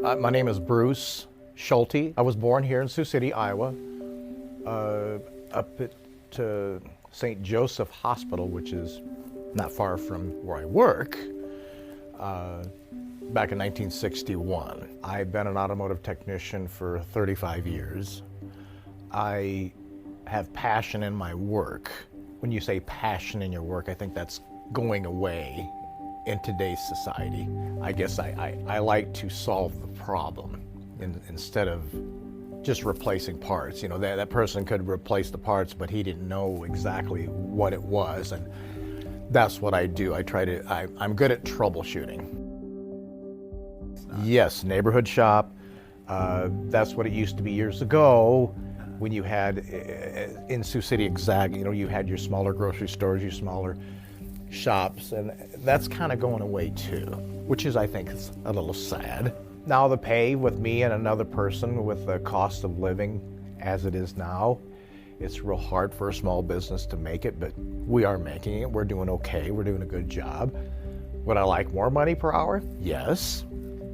My name is Bruce Schulte. I was born here in Sioux City, Iowa, up at St. Joseph Hospital, which is not far from where I work, back in 1961. I've been an automotive technician for 35 years. I have passion in my work. When you say passion in your work, I think that's going away in today's society. I guess I like to solve the problem instead of just replacing parts. You know, that person could replace the parts, but he didn't know exactly what it was, and that's what I do. I'm good at troubleshooting. Yes, neighborhood shop. That's what it used to be years ago when you had, in Sioux City, you had your smaller grocery stores, your smaller shops, and that's kind of going away too, which is, I think, is a little sad. Now the pay with me and another person, with the cost of living as it is now, it's real hard for a small business to make it, but we are making it. We're doing okay. We're doing a good job. Would I like more money per hour? Yes,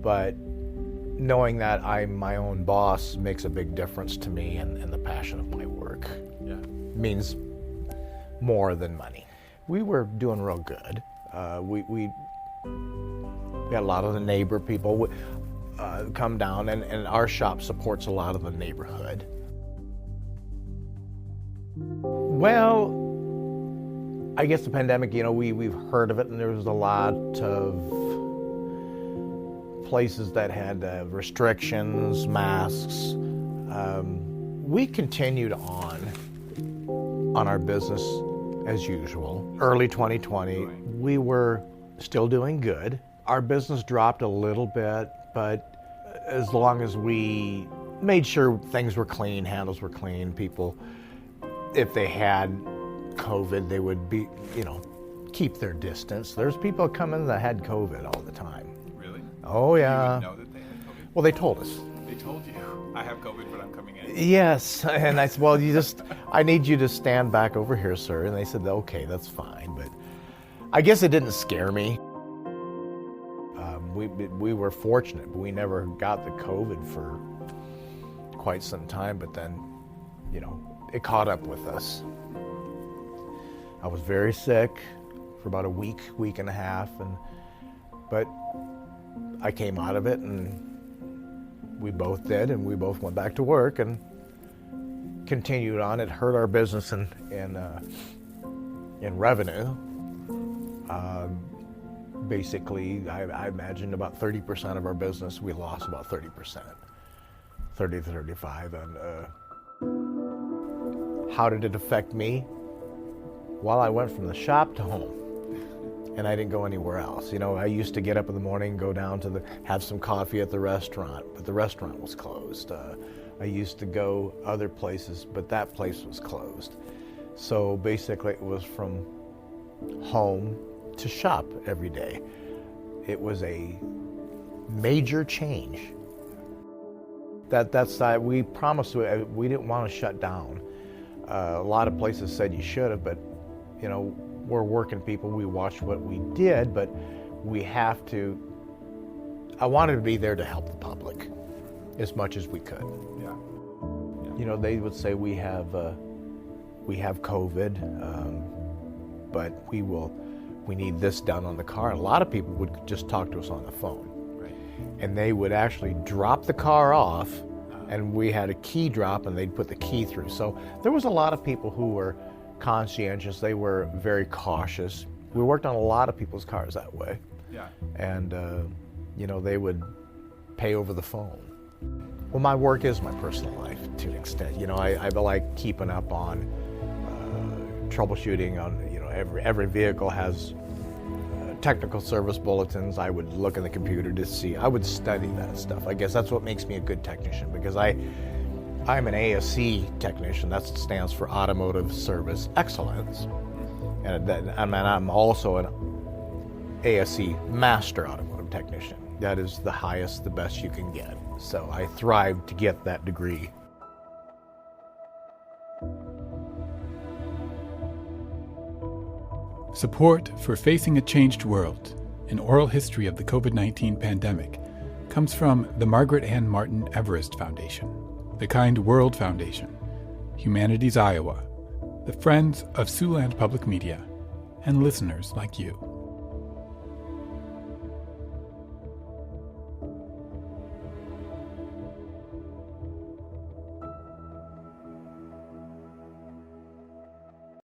but knowing that I'm my own boss makes a big difference to me, and the passion of my work means more than money. We were doing real good. We got a lot of the neighbor people come down, and our shop supports a lot of the neighborhood. Well, I guess the pandemic, we've heard of it, and there was a lot of places that had restrictions, masks. We continued on our business as usual. Early 2020, we were still doing good. Our business dropped a little bit, but as long as we made sure things were clean, handles were clean, people, if they had COVID, they would be, keep their distance. There's people coming that had COVID all the time. Really? Oh, yeah. You would know that they had COVID? Well, they told us. They told you, I have COVID, but I'm coming in. Yes, and I said, well, I need you to stand back over here, sir. And they said, okay, that's fine. But I guess it didn't scare me. We were fortunate, but we never got the COVID for quite some time. But then, it caught up with us. I was very sick for about a week and a half, but I came out of it, and we both did, and we both went back to work and continued on. It hurt our business in revenue. Basically, I imagine about 30% of our business, we lost about 30%, 30 to 35. And how did it affect me? Well, I went from the shop to home, and I didn't go anywhere else. I used to get up in the morning, go down to have some coffee at the restaurant, but the restaurant was closed. I used to go other places, but that place was closed. So basically, it was from home to shop every day. It was a major change. We promised we didn't want to shut down. A lot of places said you should have, but we're working people. We watched what we did, but we have to. I wanted to be there to help the public as much as we could. Yeah. They would say we have COVID, but we need this done on the car. A lot of people would just talk to us on the phone. Right. And they would actually drop the car off, and we had a key drop, and they'd put the key through. So there was a lot of people who were conscientious. They were very cautious. We worked on a lot of people's cars that way. Yeah. And, they would pay over the phone. Well, my work is my personal life to an extent. I like keeping up on troubleshooting on, every vehicle has technical service bulletins. I would look in the computer to see. I would study that stuff. I guess that's what makes me a good technician, because I'm an ASE technician. That stands for Automotive Service Excellence. And I'm also an ASE Master Automotive Technician. That is the highest, the best you can get. So I thrived to get that degree. Support for Facing a Changed World, an oral history of the COVID-19 pandemic, comes from the Margaret Ann Martin Everest Foundation, the Kind World Foundation, Humanities Iowa, the Friends of Siouxland Public Media, and listeners like you.